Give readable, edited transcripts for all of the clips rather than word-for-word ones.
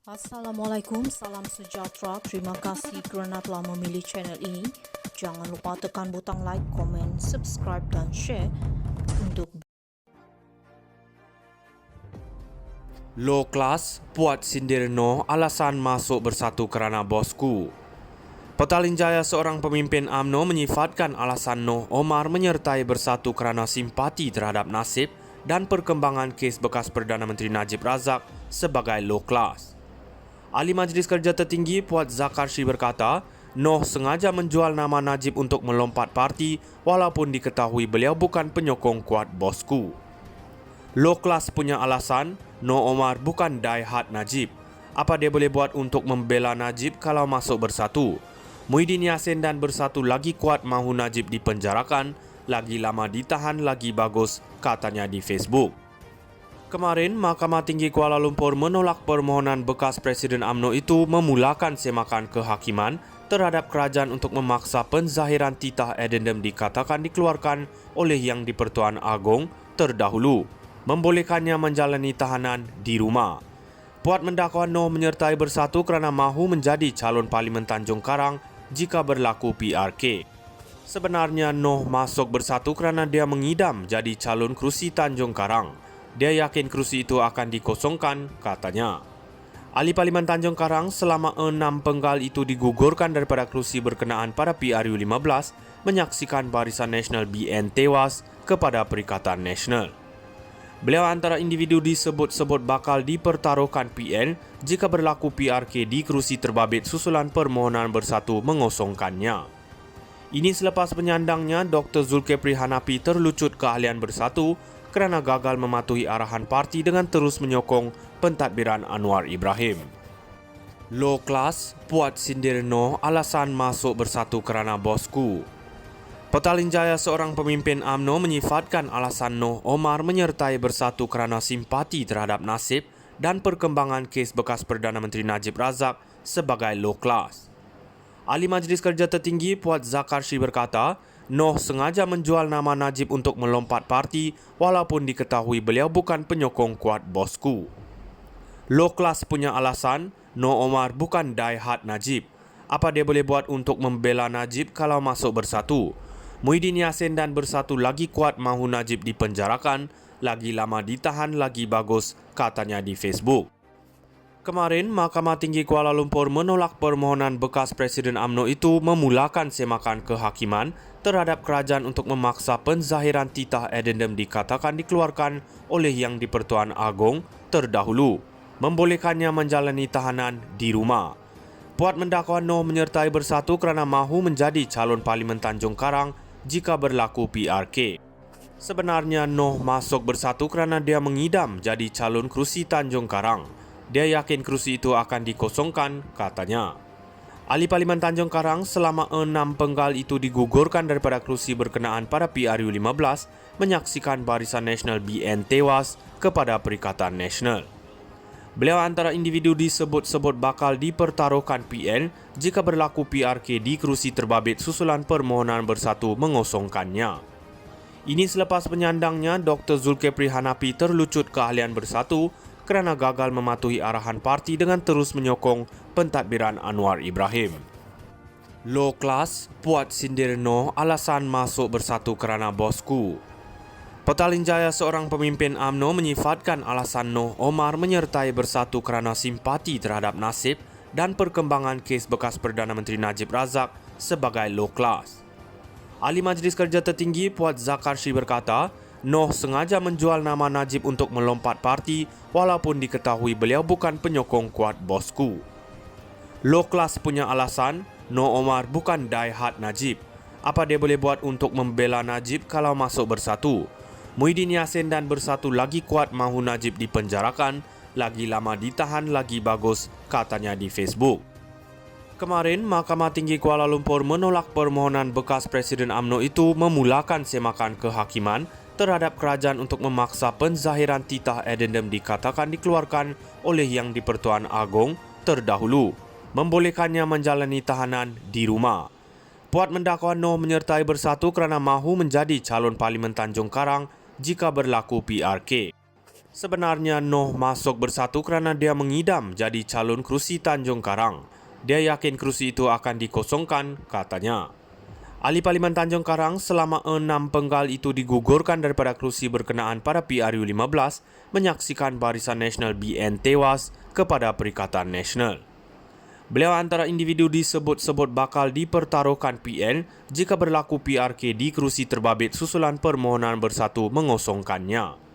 Assalamualaikum, salam sejahtera. Terima kasih kerana telah memilih channel ini. Jangan lupa tekan butang like, komen, subscribe dan share untuk Low class, puat sindir Noh alasan masuk bersatu kerana bosku. Petaling Jaya, seorang pemimpin UMNO, menyifatkan alasan Noh Omar menyertai bersatu kerana simpati terhadap nasib dan perkembangan kes bekas Perdana Menteri Najib Razak sebagai low class. Ahli Majlis Kerja Tertinggi Puat Zakarshi berkata, Noh sengaja menjual nama Najib untuk melompat parti walaupun diketahui beliau bukan penyokong kuat bosku. Low class punya alasan, Noh Omar bukan die hard Najib. Apa dia boleh buat untuk membela Najib kalau masuk bersatu? Muhyiddin Yassin dan bersatu lagi kuat mahu Najib dipenjarakan, lagi lama ditahan lagi bagus, katanya di Facebook. Kemarin, Mahkamah Tinggi Kuala Lumpur menolak permohonan bekas Presiden UMNO itu memulakan semakan kehakiman terhadap kerajaan untuk memaksa penzahiran titah addendum dikatakan dikeluarkan oleh Yang di-Pertuan Agong terdahulu, membolehkannya menjalani tahanan di rumah. Puat mendakwa Noh menyertai bersatu kerana mahu menjadi calon Parlimen Tanjung Karang jika berlaku PRK. Sebenarnya Noh masuk bersatu kerana dia mengidam jadi calon kerusi Tanjung Karang. Dia yakin kerusi itu akan dikosongkan, katanya. Ahli Parlimen Tanjung Karang selama 6 penggal itu digugurkan daripada kerusi berkenaan pada PRU15 menyaksikan Barisan Nasional BN tewas kepada Perikatan Nasional. Beliau antara individu disebut-sebut bakal dipertaruhkan PN jika berlaku PRK di kerusi terbabit susulan permohonan bersatu mengosongkannya. Ini selepas penyandangnya Dr. Zulkifli Hanafi terlucut keahlian bersatu kerana gagal mematuhi arahan parti dengan terus menyokong pentadbiran Anwar Ibrahim. Low class, puat sindir Noh alasan masuk bersatu kerana bosku. Petaling Jaya, seorang pemimpin UMNO, menyifatkan alasan Noh Omar menyertai bersatu kerana simpati terhadap nasib dan perkembangan kes bekas Perdana Menteri Najib Razak sebagai low class. Ahli Majlis Kerja Tertinggi Puat Zakarshi berkata, Noh sengaja menjual nama Najib untuk melompat parti walaupun diketahui beliau bukan penyokong kuat bosku. Low class punya alasan, Noh Omar bukan die hard Najib. Apa dia boleh buat untuk membela Najib kalau masuk bersatu? Muhyiddin Yassin dan bersatu lagi kuat mahu Najib dipenjarakan, lagi lama ditahan lagi bagus, katanya di Facebook. Kemarin, Mahkamah Tinggi Kuala Lumpur menolak permohonan bekas Presiden UMNO itu memulakan semakan kehakiman terhadap kerajaan untuk memaksa penzahiran titah addendum dikatakan dikeluarkan oleh Yang di-Pertuan Agong terdahulu, membolehkannya menjalani tahanan di rumah. Puat mendakwa Noh menyertai bersatu kerana mahu menjadi calon Parlimen Tanjung Karang jika berlaku PRK. Sebenarnya Noh masuk bersatu kerana dia mengidam jadi calon kerusi Tanjung Karang. Dia yakin kerusi itu akan dikosongkan, katanya. Ahli Parlimen Tanjung Karang selama 6 penggal itu digugurkan daripada kerusi berkenaan pada PRU15 menyaksikan Barisan Nasional BN tewas kepada Perikatan Nasional. Beliau antara individu disebut-sebut bakal dipertaruhkan PN jika berlaku PRK di kerusi terbabit susulan permohonan bersatu mengosongkannya. Ini selepas penyandangnya Dr. Zulkifli Hanafi terlucut keahlian bersatu kerana gagal mematuhi arahan parti dengan terus menyokong pentadbiran Anwar Ibrahim. Low class, puat sindir Noh alasan masuk bersatu kerana bosku. Petaling Jaya, seorang pemimpin UMNO, menyifatkan alasan Noh Omar menyertai bersatu kerana simpati terhadap nasib dan perkembangan kes bekas Perdana Menteri Najib Razak sebagai low class. Ahli Majlis Kerja Tertinggi Puat Zakarshi berkata, Noh sengaja menjual nama Najib untuk melompat parti walaupun diketahui beliau bukan penyokong kuat bosku. Low class punya alasan, Noh Omar bukan die hard Najib. Apa dia boleh buat untuk membela Najib kalau masuk bersatu? Muhyiddin Yassin dan bersatu lagi kuat mahu Najib dipenjarakan, lagi lama ditahan lagi bagus, katanya di Facebook. Kemarin, Mahkamah Tinggi Kuala Lumpur menolak permohonan bekas Presiden UMNO itu memulakan semakan kehakiman terhadap kerajaan untuk memaksa penzahiran titah addendum dikatakan dikeluarkan oleh Yang di-Pertuan Agong terdahulu, membolehkannya menjalani tahanan di rumah. Puat mendakwa Noh menyertai bersatu kerana mahu menjadi calon Parlimen Tanjung Karang jika berlaku PRK. Sebenarnya Noh masuk Bersatu kerana dia mengidam jadi calon kerusi Tanjung Karang. Dia yakin kerusi itu akan dikosongkan, katanya. Ahli Parlimen Tanjung Karang selama 6 penggal itu digugurkan daripada kerusi berkenaan pada PRU15 menyaksikan Barisan Nasional BN tewas kepada Perikatan Nasional. Beliau antara individu disebut-sebut bakal dipertaruhkan PN jika berlaku PRK di kerusi terbabit susulan permohonan Bersatu mengosongkannya.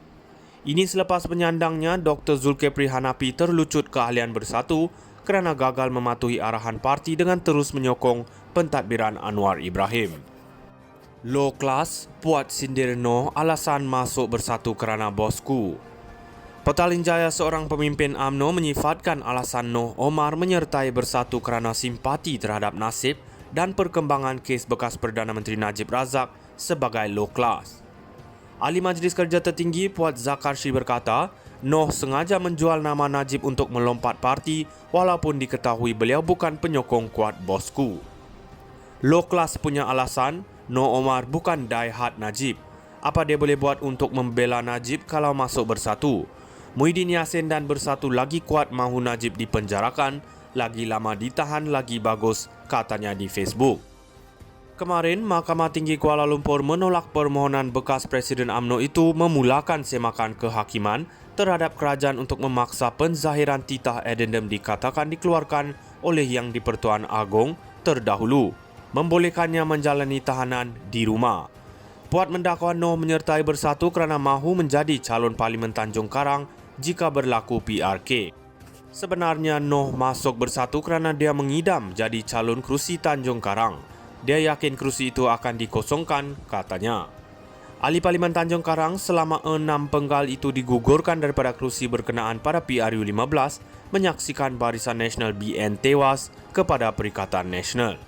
Ini selepas penyandangnya Dr. Zulkifli Hanafi terlucut keahlian Bersatu kerana gagal mematuhi arahan parti dengan terus menyokong pentadbiran Anwar Ibrahim. Low class, puat sindir Noh alasan masuk Bersatu kerana bosku. Petaling Jaya seorang pemimpin UMNO menyifatkan alasan Noh Omar menyertai Bersatu kerana simpati terhadap nasib dan perkembangan kes bekas Perdana Menteri Najib Razak sebagai low class. Ahli Majlis Kerja Tertinggi Puat Zakarshi berkata, Noh sengaja menjual nama Najib untuk melompat parti walaupun diketahui beliau bukan penyokong kuat bosku. Low class punya alasan, Noh Omar bukan die hard Najib. Apa dia boleh buat untuk membela Najib kalau masuk Bersatu? Muhyiddin Yassin dan Bersatu lagi kuat mahu Najib dipenjarakan, lagi lama ditahan lagi bagus, katanya di Facebook. Kemarin, Mahkamah Tinggi Kuala Lumpur menolak permohonan bekas Presiden UMNO itu memulakan semakan kehakiman terhadap kerajaan untuk memaksa penzahiran titah addendum dikatakan dikeluarkan oleh Yang di-Pertuan Agong terdahulu, membolehkannya menjalani tahanan di rumah. Puat mendakwa Noh menyertai Bersatu kerana mahu menjadi calon Parlimen Tanjung Karang jika berlaku PRK. Sebenarnya Noh masuk Bersatu kerana dia mengidam jadi calon kerusi Tanjung Karang. Dia yakin kerusi itu akan dikosongkan, katanya. Ahli Parlimen Tanjung Karang selama 6 penggal itu digugurkan daripada kerusi berkenaan pada PRU15 menyaksikan Barisan Nasional BN tewas kepada Perikatan Nasional.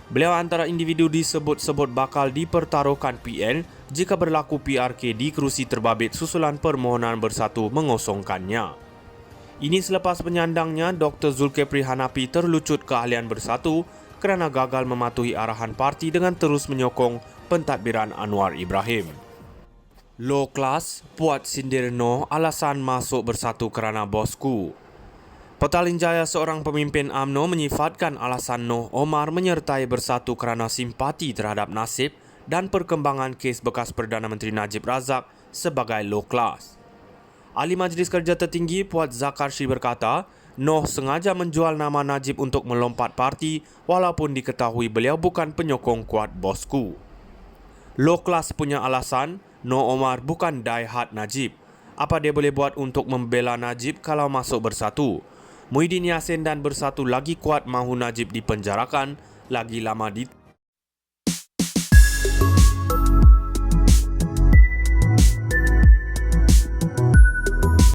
Beliau antara individu disebut-sebut bakal dipertaruhkan PN jika berlaku PRK di kerusi terbabit susulan permohonan Bersatu mengosongkannya. Ini selepas penyandangnya Dr. Zulkifli Hanafi terlucut keahlian Bersatu kerana gagal mematuhi arahan parti dengan terus menyokong pentadbiran Anwar Ibrahim. Low class, puat sindir Noh alasan masuk Bersatu kerana bosku. Petaling Jaya seorang pemimpin UMNO menyifatkan alasan Noh Omar menyertai Bersatu kerana simpati terhadap nasib dan perkembangan kes bekas Perdana Menteri Najib Razak sebagai low class. Ahli Majlis Kerja Tertinggi Puat Zakarshi berkata, Noh sengaja menjual nama Najib untuk melompat parti walaupun diketahui beliau bukan penyokong kuat bosku. Low class punya alasan, Noh Omar bukan die hard Najib. Apa dia boleh buat untuk membela Najib kalau masuk Bersatu? Muhyiddin Yassin dan Bersatu lagi kuat mahu Najib dipenjarakan, lagi lama